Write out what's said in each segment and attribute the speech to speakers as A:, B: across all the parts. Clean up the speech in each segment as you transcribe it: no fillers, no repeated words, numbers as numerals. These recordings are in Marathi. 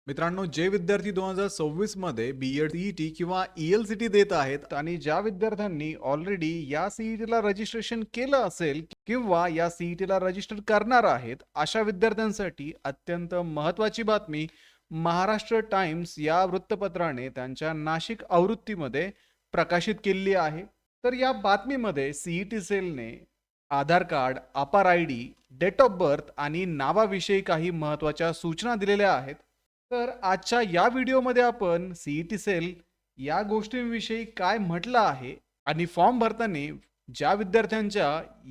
A: मित्रांनो, जे विद्यार्थी 2026 मध्ये बी-एड, सी-ई-टी किंवा ई-एल-सी-टी देत आहेत आणि ज्या विद्यार्थ्यांनी ऑलरेडी या सी-ई-टीला रजिस्ट्रेशन केलं असेल किंवा या सी-ई-टीला रजिस्टर करणार आहेत, अशा विद्यार्थ्यांसाठी अत्यंत महत्त्वाची बातमी महाराष्ट्र टाइम्स या वृत्तपत्राने त्यांच्या नाशिक आवृत्तीमध्ये प्रकाशित केलेली आहे. तर या बातमीमध्ये सी-ई-टी सेलने आधार कार्ड, अपार आय-डी, डेट ऑफ बर्थ आणि नावाविषयी काही महत्त्वाच्या सूचना दिलेल्या आहेत. तर आजच्या या व्हिडिओमध्ये आपण सी-ई-टी सेल या गोष्टींविषयी काय म्हटलं आहे आणि फॉर्म भरताना ज्या विद्यार्थ्यांच्या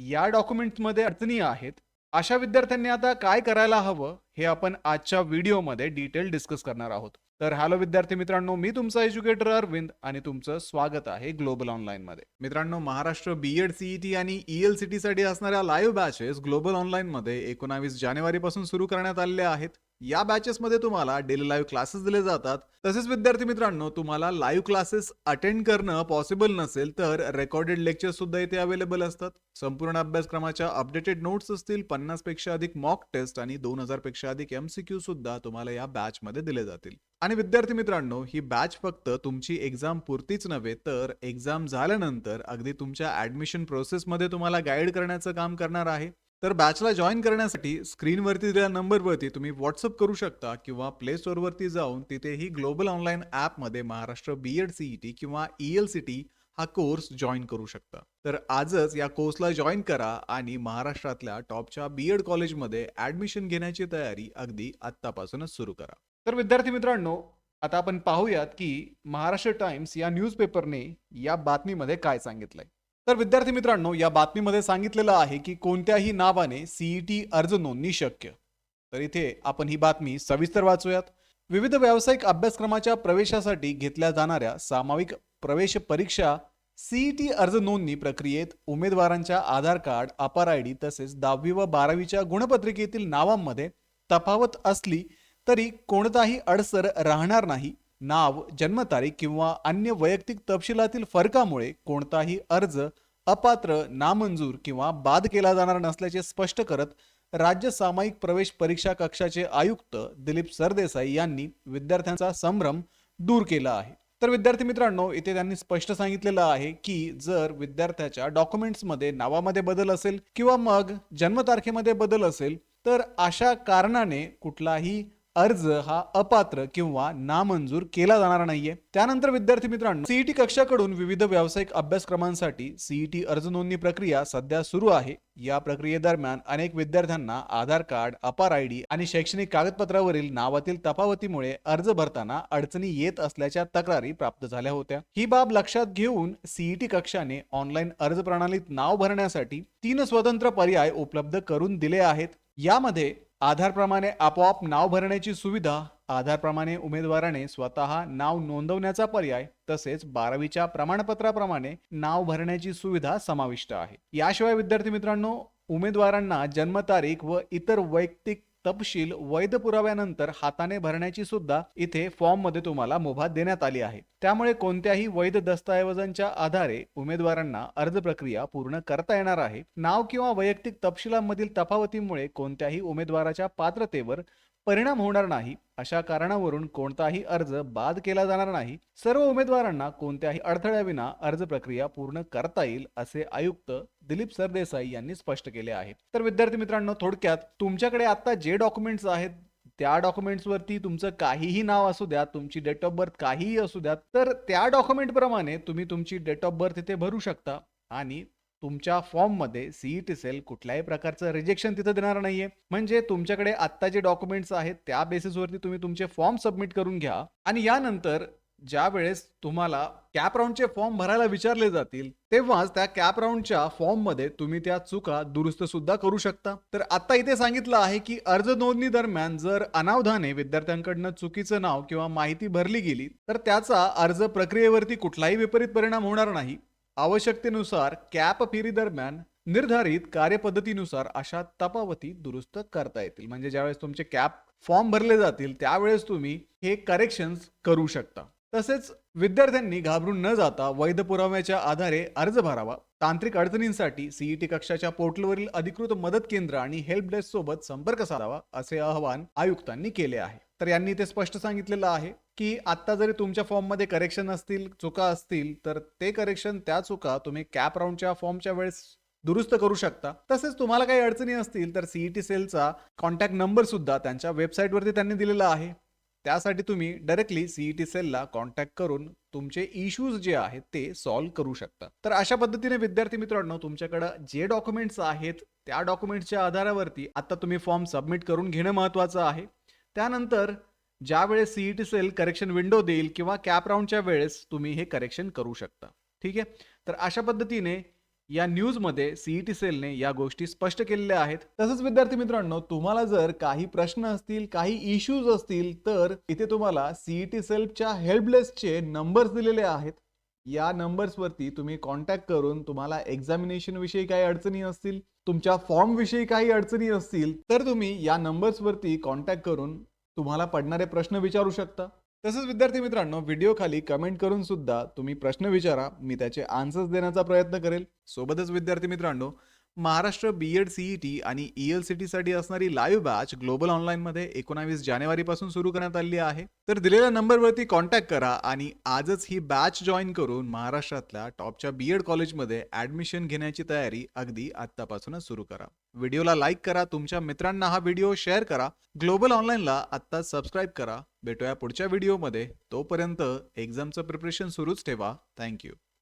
A: या डॉक्युमेंट्समध्ये अडचणी आहेत, अशा विद्यार्थ्यांनी आता काय करायला हवं हे आपण आजच्या व्हिडिओमध्ये डिटेल डिस्कस करणार आहोत. तर हॅलो विद्यार्थी मित्रांनो, मी तुमचा एज्युकेटर अरविंद आणि तुमचं स्वागत आहे ग्लोबल ऑनलाईन मध्ये. मित्रांनो, महाराष्ट्र बी-एड, सी-ई-टी आणि ई-एल-सी-टी साठी असणाऱ्या लाईव्ह बॅचेस ग्लोबल ऑनलाईन मध्ये 19 जानेवारी पासून सुरू करण्यात आलेल्या आहेत. या बॅचेस मध्ये तुम्हाला डेली लाईव्ह क्लासेस दिले जातात. तसेच विद्यार्थी मित्रांनो, तुम्हाला लाईव्ह क्लासेस अटेंड करणं पॉसिबल नसेल तर रेकॉर्डेड लेक्चर्स सुद्धा इथे अवेलेबल असतात. संपूर्ण अभ्यासक्रमाच्या अपडेटेड नोट्स असतील, 50 पेक्षा अधिक मॉक टेस्ट आणि 2000 पेक्षा अधिक एमसीक्यू सुद्धा तुम्हाला या बॅच मध्ये दिले जातील. आणि विद्यार्थी मित्रांनो, ही बॅच फक्त तुमची एक्झाम पुरतीच नव्हे तर एक्झाम झाल्यानंतर अगदी तुमच्या ऍडमिशन प्रोसेस मध्ये तुम्हाला गाईड करण्याचं काम करणार आहे. तर बॅचला जॉईन करण्यासाठी स्क्रीनवरती दिलेल्या नंबरवरती तुम्ही व्हॉट्सअप करू शकता किंवा प्ले स्टोअरवरती जाऊन तिथेही ग्लोबल ऑनलाईन ॲपमध्ये महाराष्ट्र बी-एड, सी-ई-टी किंवा ई-एल-सी-टी हा कोर्स जॉईन करू शकता. तर आजच या कोर्सला जॉईन करा आणि महाराष्ट्रातल्या टॉपच्या बी-एड कॉलेजमध्ये ऍडमिशन घेण्याची तयारी अगदी आत्तापासूनच सुरू करा. तर विद्यार्थी मित्रांनो, आता आपण पाहूयात की महाराष्ट्र टाइम्स या न्यूजपेपरने या बातमीमध्ये काय सांगितलंय. तर विद्यार्थी मित्रांनो, या बातमीमध्ये सांगितलेलं आहे की कोणत्याही नावाने सी-ई-टी अर्ज नोंदणी शक्य. तर इथे आपण ही बातमी सविस्तर वाचूयात. विविध व्यावसायिक अभ्यासक्रमाच्या प्रवेशासाठी घेतल्या जाणाऱ्या सामायिक प्रवेश परीक्षा सी-ई-टी अर्ज नोंदणी प्रक्रियेत उमेदवारांच्या आधार कार्ड, अपार आय-डी तसेच 10वी व 12वीच्या गुणपत्रिकेतील नावांमध्ये तफावत असली तरी कोणताही अडसर राहणार नाही. नाव, जन्मतारीख किंवा अन्य वैयक्तिक तपशिलातील फरकामुळे कोणताही अर्ज अपात्र, नामंजूर किंवा बाद केला जाणार नसल्याचे स्पष्ट करत राज्य सामायिक प्रवेश परीक्षा कक्षाचे आयुक्त दिलीप सरदेसाई यांनी विद्यार्थ्यांचा संभ्रम दूर केला आहे. तर विद्यार्थी मित्रांनो, इथे त्यांनी स्पष्ट सांगितलेलं आहे की जर विद्यार्थ्याच्या डॉक्युमेंट्समध्ये नावामध्ये बदल असेल किंवा मग जन्मतारखेमध्ये बदल असेल तर अशा कारणाने कुठलाही अर्ज हा अपात्र किंवा नामंजूर केला जाणार नाहीये. त्यानंतर विद्यार्थी मित्रांनो, सीईटी कक्षाकडून विविध व्यावसायिक अभ्यासक्रमांसाठी सीईटी अर्ज नोंदणी प्रक्रिया सध्या सुरू आहे. या प्रक्रियेदरम्यान अनेक विद्यार्थ्यांना आधार कार्ड, अपार आय-डी आणि शैक्षणिक कागदपत्रावरील नावातील तफावतीमुळे अर्ज भरताना अडचणी येत असल्याच्या तक्रारी प्राप्त झाल्या होत्या. ही बाब लक्षात घेऊन सीईटी कक्षाने ऑनलाईन अर्ज प्रणालीत नाव भरण्यासाठी 3 स्वतंत्र पर्याय उपलब्ध करून दिले आहेत. यामध्ये आधारप्रमाणे आपोआप नाव भरण्याची सुविधा, आधारप्रमाणे उमेदवाराने स्वतः नाव नोंदवण्याचा पर्याय तसेच 12वीच्या प्रमाणपत्राप्रमाणे नाव भरण्याची सुविधा समाविष्ट आहे. याशिवाय विद्यार्थी मित्रांनो, उमेदवारांना जन्मतारीख व इतर वैयक्तिक तपशील वैध पुराव्यानंतर हाताने भरण्याची सुद्धा इथे फॉर्म मध्ये तुम्हाला मुभा देण्यात आली आहे. त्यामुळे कोणत्याही वैध दस्तऐवजांच्या आधारे उमेदवारांना अर्ज प्रक्रिया पूर्ण करता येणार आहे. नाव किंवा वैयक्तिक तपशिलांमधील तफावतीमुळे कोणत्याही उमेदवाराच्या पात्रतेवर परिणाम होणार नाही. अशा कारणावरून कोणताही अर्ज बाद केला जाणार नाही. सर्व उमेदवारांना कोणत्याही अडथळ्याविना अर्ज प्रक्रिया पूर्ण करता येईल असे आयुक्त दिलीप सरदेसाई यांनी स्पष्ट केले आहे. तर विद्यार्थी मित्रांनो, थोडक्यात तुमच्याकडे आता जे डॉक्युमेंट्स आहेत त्या डॉक्युमेंट्सवरती तुमचं काहीही नाव असू द्या, तुमची डेट ऑफ बर्थ काहीही असू द्या, तर त्या डॉक्युमेंट प्रमाणे तुम्ही तुमची डेट ऑफ बर्थ इथे भरू शकता आणि तुमच्या फॉर्म मध्ये सीईटी सेल कुठल्याही प्रकारचं रिजेक्शन तिथे देणार नाहीये. म्हणजे तुमच्याकडे आता जे डॉक्युमेंट्स आहेत त्या बेसिसवरती तुम्ही तुमचे फॉर्म सबमिट करून घ्या आणि यानंतर ज्या वेळेस तुम्हाला कॅप राऊंडचे फॉर्म भरायला विचारले जातील तेव्हाच त्या कॅप राऊंडच्या फॉर्म मध्ये तुम्ही त्या चुका दुरुस्त सुद्धा करू शकता. तर आता इथे सांगितलं आहे की अर्ज नोंदणी दरम्यान जर अनावधाने विद्यार्थ्यांकडनं चुकीचं नाव किंवा माहिती भरली गेली तर त्याचा अर्ज प्रक्रियेवरती कुठलाही विपरीत परिणाम होणार नाही. आवश्यकतेनुसार कॅप फेरी दरम्यान निर्धारित कार्यपद्धतीनुसार अशा तफावती दुरुस्त करता येतील. म्हणजे ज्यावेळेस तुमचे कॅप फॉर्म भरले जातील त्यावेळेस तुम्ही हे करेक्शन्स करू शकता. तसेच विद्यार्थ्यांनी घाबरून न जाता वैध पुराव्याच्या आधारे अर्ज भरावा. तांत्रिक अडचणींसाठी सीईटी कक्षाच्या पोर्टलवरील अधिकृत मदत केंद्र आणि हेल्प डेस्क सोबत संपर्क साधावा असे आवाहन आयुक्तांनी केले आहे. तर यांनी ते स्पष्ट सांगितलेलं आहे की आता जरी तुमच्या फॉर्ममध्ये करेक्शन असतील, चुका असतील, तर ते करेक्शन, त्या चुका तुम्ही कॅप राऊंडच्या फॉर्मच्या वेळेस दुरुस्त करू शकता. तसेच तुम्हाला काही अडचणी असतील तर सीईटी सेलचा कॉन्टॅक्ट नंबर सुद्धा त्यांच्या वेबसाईटवरती त्यांनी दिलेला आहे. त्यासाठी तुम्ही डायरेक्टली सीईटी सेलला कॉन्टॅक्ट करून तुमचे इश्यूज जे आहेत ते सॉल्व्ह करू शकता. तर अशा पद्धतीने विद्यार्थी मित्रांनो, तुमच्याकडे जे डॉक्युमेंट्स आहेत त्या डॉक्युमेंट्सच्या आधारावरती आता तुम्ही फॉर्म सबमिट करून घेणं महत्त्वाचं आहे. त्यानंतर ज्या वेळेस सीईटी सेल करेक्शन विंडो देईल किंवा कॅप राऊंडच्या वेळेस तुम्ही हे करेक्शन करू शकता. ठीक आहे. तर अशा पद्धतीने या न्यूजमध्ये सीईटी सेलने या गोष्टी स्पष्ट केलेल्या आहेत. तसंच विद्यार्थी मित्रांनो, तुम्हाला जर काही प्रश्न असतील, काही इश्यूज असतील, तर इथे तुम्हाला सीईटी सेलच्या हेल्पडेस्कचे नंबर्स दिलेले आहेत. या नंबर्सवरती तुम्ही कॉन्टॅक्ट करून तुम्हाला एक्झामिनेशन विषयी काही अडचणी असतील, तुमच्या फॉर्म विषयी काही अडचणी असतील, तर तुम्ही या नंबर्सवरती कॉन्टॅक्ट करून तुम्हाला पडणारे प्रश्न विचारू शकता. तसंच विद्यार्थी मित्रांनो, व्हिडिओ खाली कमेंट करून सुद्धा तुम्ही प्रश्न विचारा, मी त्याचे आन्सर्स देण्याचा प्रयत्न करेल. सोबतच विद्यार्थी मित्रांनो, महाराष्ट्र बीएड सीईटी आणि ELCT साठी असणारी लाईव्ह बॅच ग्लोबल ऑनलाईन मध्ये 19 जानेवारी पासून सुरू करण्यात आली आहे. तर दिलेल्या नंबरवरती कॉन्टॅक्ट करा आणि आजच ही बॅच जॉईन करून महाराष्ट्रातल्या टॉपच्या बीएड कॉलेजमध्ये ऍडमिशन घेण्याची तयारी अगदी आत्तापासूनच सुरू करा. व्हिडिओला लाईक करा, तुमच्या मित्रांना हा व्हिडिओ शेअर करा, ग्लोबल ऑनलाईनला आत्ताच सबस्क्राईब करा. भेटूया पुढच्या व्हिडिओमध्ये. तोपर्यंत एक्झामचं प्रिपरेशन सुरूच ठेवा. थँक्यू.